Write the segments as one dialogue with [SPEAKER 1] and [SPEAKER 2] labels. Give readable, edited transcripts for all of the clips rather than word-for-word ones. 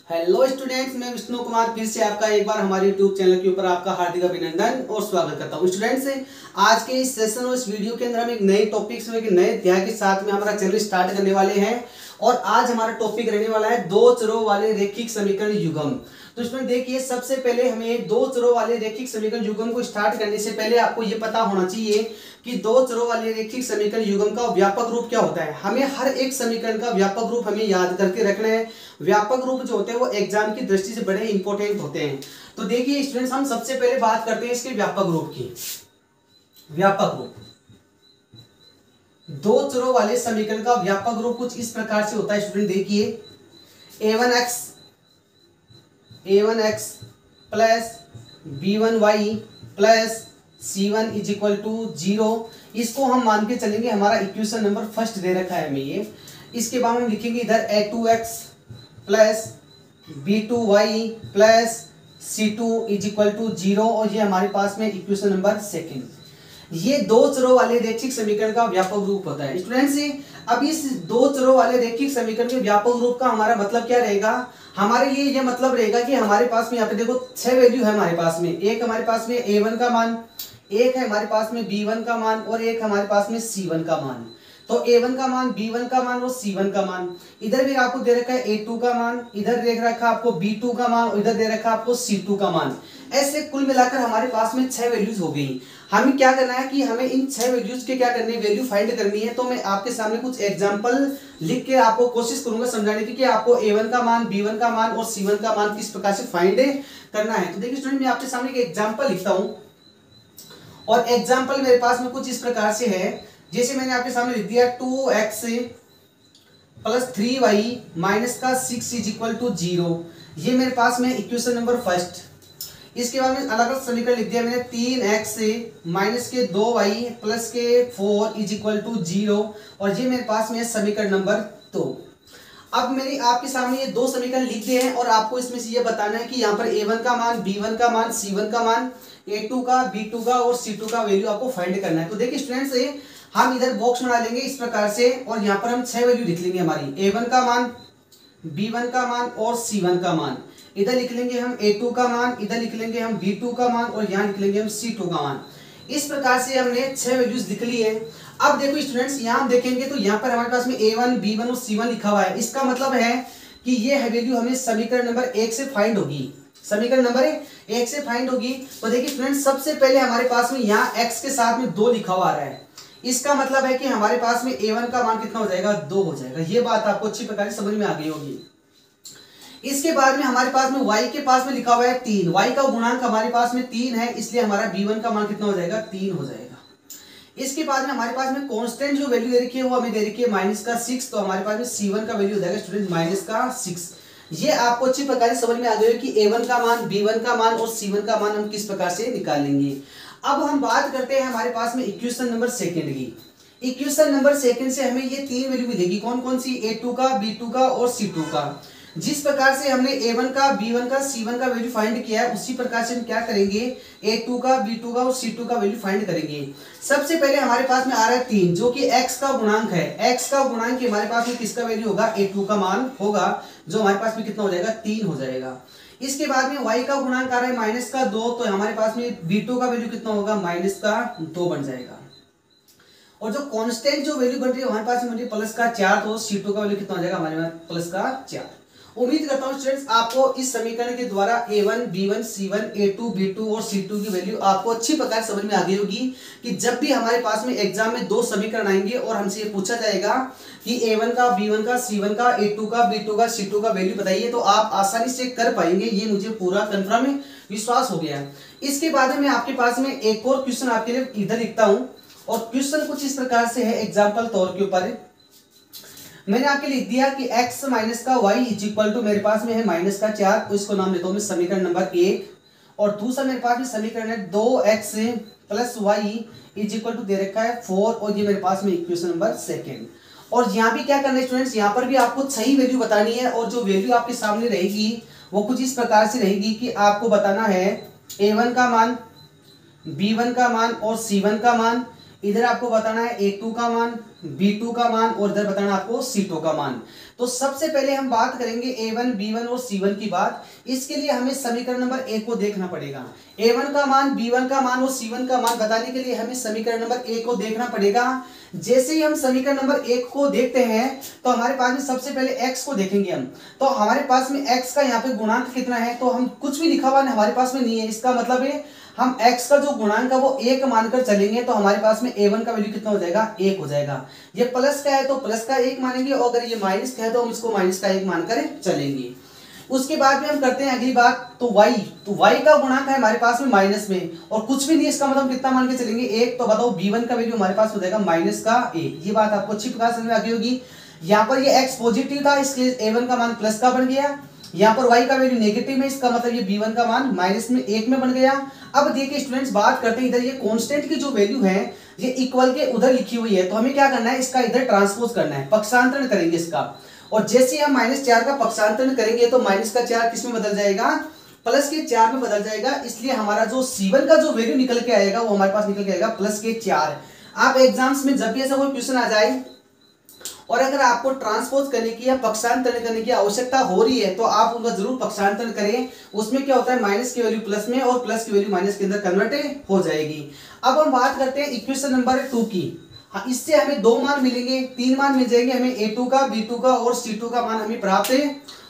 [SPEAKER 1] Hello students, मैं विष्णु कुमार फिर से आपका एक बार हमारे यूट्यूब चैनल के ऊपर आपका हार्दिक अभिनंदन और स्वागत करता हूँ। स्टूडेंट्स, आज के इस सेशन और इस वीडियो के अंदर हम एक नए टॉपिक से एक नए अध्याय के साथ में हमारा चैनल स्टार्ट करने वाले हैं। और आज हमारा टॉपिक रहने वाला है दो चरों वाले रैखिक समीकरण युग्म। तो स्टूडेंट देखिए, सबसे पहले हमें दो चरों वाले रैखिक समीकरण युग्म को स्टार्ट करने से पहले आपको ये पता होना चाहिए कि दो चरों वाले रैखिक समीकरण युग्म का व्यापक रूप क्या होता है। हमें हर एक समीकरण का व्यापक रूप हमें याद करके रखना है। व्यापक रूप जो होते हैं वो एग्जाम की दृष्टि से बड़े इंपॉर्टेंट होते हैं। तो देखिए स्टूडेंट्स, हम सबसे पहले बात करते हैं इसके व्यापक रूप की। व्यापक रूप, दो चरों वाले समीकरण का व्यापक रूप कुछ इस प्रकार से होता है। स्टूडेंट देखिए, a1x plus b1y plus c1 is equal to 0। इसको हम मान के चलेंगे, हमारा इक्वेशन नंबर फर्स्ट दे रखा है हमें ये। इसके बाद हम लिखेंगे इधर a2x plus b2y plus c2 is equal to 0, और ये हमारे पास में इक्वेशन नंबर सेकेंड। ये दो चरों वाले रैखिक समीकरण का व्यापक रूप होता है। स्टूडेंट्स, अब इस दो चरों वाले रैखिक समीकरण के व्यापक रूप का हमारा मतलब क्या रहेगा। हमारे लिए ये मतलब रहेगा कि हमारे पास में यहाँ पे देखो 6 वैल्यू है हमारे पास में। एक हमारे पास में a1 का मान, एक है हमारे पास में b1 का मान, और एक हमारे पास में c1 का मान। तो a1 का मान, b1 का मान और c1 का मान। इधर भी आपको दे रखा है a2 का मान, इधर देख रखा है आपको b2 का मान, और इधर दे रखा है आपको c2 का मान। ऐसे कुल मिलाकर हमारे पास में 6 वैल्यूज हो गई। हमें क्या करना है कि हमें इन 6 वैल्यूज के क्या करनी है, वैल्यू फाइंड करनी है। तो मैं आपके सामने कुछ एग्जांपल लिख के आपको कोशिश करूंगा समझाने की कि आपको a1 का मान, b1 का मान और c1 का मान किस प्रकार से फाइंड करना है। तो देखिए स्टूडेंट, मैं आपके सामने एक एग्जांपल लिखता हूं, और एग्जांपल मेरे पास में कुछ इस प्रकार से है। जैसे मैंने आपके सामने लिख दिया 2x प्लस 3y माइनस का 6 इज इक्वल टू 0। ये मेरे पास में इक्वेशन नंबर फर्स्ट। इसके बाद में अलग अलग समीकरण लिख दिया मैंने 3x माइनस के 2y प्लस के 4 इज इक्वल टू 0, और ये मेरे पास में समीकरण नंबर 2। अब मेरी आपके सामने ये दो समीकरण लिख दिए हैं, और आपको इसमें से ये बताना है कि यहाँ पर a1 का मान, b1 का मान, c1 का मान, a2 का, b2 का और c2 का वैल्यू आपको फाइंड करना है। तो देखिए स्टूडेंट्स, हम इधर बॉक्स बना लेंगे इस प्रकार से, और यहाँ पर हम 6 वैल्यू लिख लेंगे हमारी। a1 का मान, b1 का मान और c1 का मान। इधर लिख लेंगे हम a2 का मान, इधर लिख लेंगे हम b2 का मान, और यहाँ लिख लेंगे हम c2 का मान। इस प्रकार से हमने 6 वैल्यूज लिख ली है। अब देखो स्टूडेंट्स, यहाँ हम देखेंगे तो यहाँ पर हमारे पास में a1, b1 और c1 लिखा हुआ है। इसका मतलब है कि ये वैल्यू हमें समीकरण नंबर 1 से फाइंड होगी। समीकरण नंबर 1 से फाइंड होगी। तो देखिए स्टूडेंट्स, सबसे पहले हमारे पास में यहाँ x के साथ में 2 लिखा हुआ आ रहा है। इसका मतलब है कि हमारे पास में a1 का मान कितना हो जाएगा, 2 हो जाएगा। ये बात आपको अच्छी प्रकार से समझ में आ गई होगी। इसके बाद में हमारे पास में y के पास में लिखा हुआ है 3। y का गुणांक हमारे पास में 3 है, इसलिए हमारा b1 का मान कितना हो जाएगा, 3 हो जाएगा। इसके बाद में हमारे पास में कांस्टेंट जो वैल्यू दे रखी है वो हमें दे रखी है माइनस का 6। तो हमारे पास में c1 का वैल्यू हो जाएगा स्टूडेंट माइनस का 6। ये आपको अच्छी प्रकार से समझ में आ गई कि a1 का मान, b1 का मान और c1 का मान हम किस प्रकार से निकालेंगे। अब हम बात करते हैं हमारे पास में इक्वेशन नंबर सेकेंड की। इक्वेशन नंबर सेकेंड से हमें ये 3 वैल्यू मिलेगी। कौन कौन सी, a2 का, b2 का और c2 का। जिस प्रकार से हमने a1 का, b1 का, c1 का वैल्यू फाइंड किया है, उसी प्रकार से हम क्या करेंगे, a2 का, b2 का और c2 का वैल्यू फाइंड करेंगे। सबसे पहले हमारे पास में आ रहा है 3, जो कि x का गुणांक है। x का गुणांक हमारे पास में किसका वैल्यू होगा, a2 का मान होगा, जो हमारे पास में कितना हो जाएगा, 3 हो जाएगा। इसके बाद में y का गुणांक आ रहा है माइनस का 2, तो हमारे पास में b2 का वैल्यू कितना होगा, माइनस का 2 बन जाएगा। और जो कांस्टेंट जो वैल्यू बन रही है हमारे पास में प्लस का 4, तो c2 का वैल्यू कितना हो जाएगा हमारे पास, प्लस का 4। उम्मीद करता हूं स्टूडेंट्स, आपको इस समीकरण के द्वारा a1, b1, c1, a2, b2 और c2 की वैल्यू आपको अच्छी प्रकार समझ में आ गई होगी कि जब भी हमारे पास में एग्जाम में दो समीकरण आएंगे और हमसे ये पूछा जाएगा कि a1 का, b1 का, c1 का, a2 का, b2 का, c2 का वैल्यू बताइए, तो आप आसानी से कर पाएंगे। ये मुझे पूरा कंफर्म विश्वास हो गया। इसके बाद में आपके पास में एक और क्वेश्चन आपके लिए इधर लिखता हूँ, और क्वेश्चन कुछ इस प्रकार से है एग्जाम्पल तौर के ऊपर। मैंने आपके लिख दिया कि x माइनस का y इज इक्वल टू मेरे पास में है माइनस का 4, तो इसको नाम देता हूं मैं समीकरण नंबर 1। और दूसरा मेरे पास में समीकरण है 2x plus y is equal to दे रखा है 4, और ये मेरे पास में इक्वेशन नंबर सेकेंड। और यहाँ भी क्या करना है स्टूडेंट्स, यहाँ पर भी आपको सही वैल्यू बतानी है, और जो वैल्यू आपके सामने रहेगी वो कुछ इस प्रकार से रहेगी कि आपको बताना है a1 का मान, b1 का मान और c1 का मान। इधर आपको बताना है a2 का मान, b2 का मान, और इधर बताना आपको c2 का मान। तो सबसे पहले हम बात करेंगे A1, B1 और C1 की बात। इसके लिए हमें समीकरण नंबर 1 को देखना पड़ेगा। A1 का मान, B1 का मान और C1 का मान बताने के लिए हमें समीकरण नंबर 1 को देखना पड़ेगा। जैसे ही हम समीकरण नंबर 1 को देखते हैं तो हमारे पास में सबसे पहले x को देखेंगे हम। तो हमारे पास में x का यहाँ पे गुणांक कितना है, तो हम कुछ भी लिखा हुआ हमारे पास में नहीं है। इसका मतलब है हम x का जो गुणांक है वो 1 मानकर चलेंगे, तो हमारे पास में A1 का वैल्यू कितना हो जाएगा, 1 हो जाएगा। ये प्लस का है तो प्लस का 1 मानेंगे, और अगर ये माइनस का है तो हम इसको माइनस का 1 मानकर चलेंगे। उसके बाद में हम करते हैं अगली बात, तो y का गुणांक है हमारे पास में माइनस में, और कुछ भी नहीं, इसका मतलब कितना मान के चलेंगे, 1। तो बताओ B1 का वैल्यू हमारे पास हो जाएगा माइनस का 1। ये बात आपको अच्छी प्रकार समझ में आ गई होगी। यहाँ पर ये x पॉजिटिव था, इसलिए A1 का मान प्लस का बन गया। यहाँ पर y का वैल्यू नेगेटिव है, इसका मतलब ये B1 का मान माइनस में 1 में बन गया। अब देखिए स्टूडेंट्स, बात करते हैं इधर ये कांस्टेंट की जो वैल्यू है ये इक्वल के उधर लिखी हुई है, तो हमें क्या करना है, इसका इधर ट्रांसपोज करना है, पक्षांतरण करेंगे इसका। और जैसे हम -4 का पक्षांतरण करेंगे तो माइनस का 4 किस में बदल जाएगा, प्लस के 4 में बदल जाएगा। इसलिए हमारा जो C1 का जो वैल्यू निकल के आएगा वो हमारे पास निकल के आएगा प्लस के 4। आप एग्जाम्स में जब भी ऐसा कोई क्वेश्चन आ जाए और अगर आपको ट्रांसपोज करने की या पक्षांतरण करने की आवश्यकता हो रही है तो आप उनका जरूर पक्षांतरण करें। उसमें क्या होता है, माइनस की वैल्यू प्लस में और प्लस की वैल्यू माइनस के अंदर कन्वर्ट हो जाएगी। अब हम बात करते हैं इक्वेशन नंबर 2 की। हाँ, इससे हमें 2 मान मिलेंगे, 3 मान मिल जाएंगे हमें, A2 का, B2 का और C2 का मान हमें प्राप्त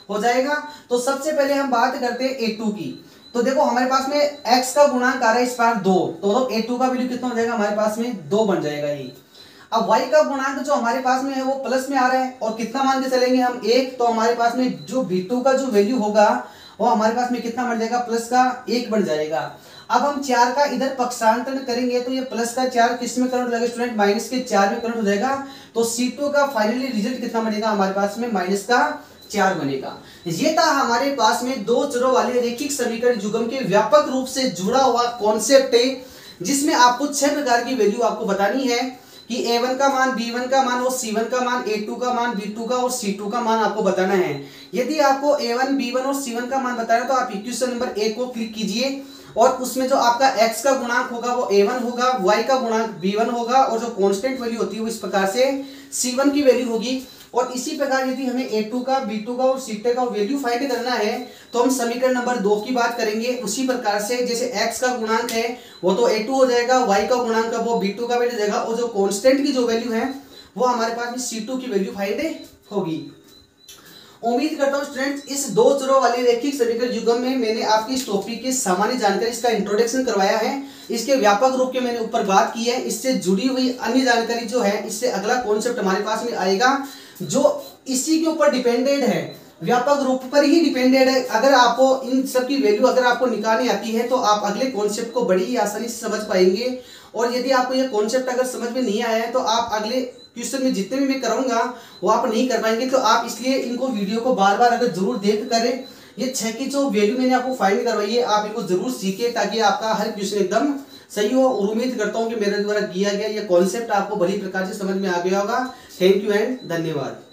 [SPEAKER 1] हो जाएगा। तो सबसे पहले हम बात करते हैं A2 की। तो देखो हमारे पास में x का गुणांक आ रहा है इस बार 2, तो A2 का वैल्यू कितना हो जाएगा, हमारे पास में 2 बन जाएगा ये। अब y का गुणांक जो हमारे पास में है वो प्लस में आ रहा है, और कितना मान के चलेंगे हम, 1। तो हमारे पास में जो B2 का जो वैल्यू होगा वो हमारे पास में कितना बन जाएगा, प्लस का 1 बन जाएगा। अब हम 4 का इधर पक्षांतरण करेंगे तो ये प्लस का 4 किस में कन्वर्ट हो जाएगा स्टूडेंट, माइनस के 4 में कन्वर्ट हो जाएगा। तो C2 का फाइनली रिजल्ट कितना बनेगा, हमारे पास में माइनस का 4 बनेगा। ये था हमारे पास में 2 चरों वाले रैखिक समीकरण युग्म के व्यापक रूप से जुड़ा हुआ कॉन्सेप्ट है, जिसमें आपको 6 प्रकार की वैल्यू आपको बतानी है कि A1 का मान, B1 का मान और C1 का मान, A2 का मान, B2 का और C2 का मान आपको बताना है। यदि आपको A1, B1 और C1 का मान बताना है तो आप इक्वेशन नंबर 1 को क्लिक कीजिए, और उसमें जो आपका x का गुणांक होगा वो A1 होगा, y का गुणांक B1 होगा, और जो कांस्टेंट वैल्यू होती है वो इस प्रकार से C1 की वैल्यू होगी। और इसी प्रकार यदि हमें A2 का, B2 का और C2 का वैल्यू फाइंड करना है तो हम समीकरण नंबर 2 की बात करेंगे। उसी प्रकार से जैसे x का गुणांक है वो तो A2 हो जाएगा, y का गुणांक है वो B2 का वैल्यू हो जाएगा, और जो कांस्टेंट की जो वैल्यू है वो हमारे पास में C2 की वैल्यू फाइंड होगी। उम्मीद करता हूं स्टूडेंट्स इस 2 चरों वाले रैखिक समीकरण युग्म में मैंने आपकी इस टॉपिक की सामान्य जानकारी, इसका इंट्रोडक्शन करवाया है, इसके व्यापक रूप के मैंने ऊपर बात की है। इससे जुड़ी हुई अन्य जानकारी जो है, इससे अगला कॉन्सेप्ट हमारे पास में आएगा जो इसी के ऊपर डिपेंडेड है, व्यापक रूप पर ही डिपेंडेड है। अगर आपको इन सब की वैल्यू अगर आपको निकालनी आती है तो आप अगले कॉन्सेप्ट को बड़ी ही आसानी से समझ पाएंगे। और यदि आपको ये कॉन्सेप्ट अगर समझ में नहीं आया है तो आप अगले क्वेश्चन में जितने भी मैं कराऊंगा वो आप नहीं कर पाएंगे। तो आप इसलिए इनको वीडियो को बार बार अगर जरूर देख करें, ये 6 की जो वैल्यू मैंने आपको फाइंड करवाई है आप इनको जरूर सीखें, ताकि आपका हर क्वेश्चन एकदम सही हो। और उम्मीद करता हूँ कि मेरे द्वारा किया गया ये कॉन्सेप्ट आपको बड़ी प्रकार से समझ में आ गया होगा। थैंक यू एंड धन्यवाद।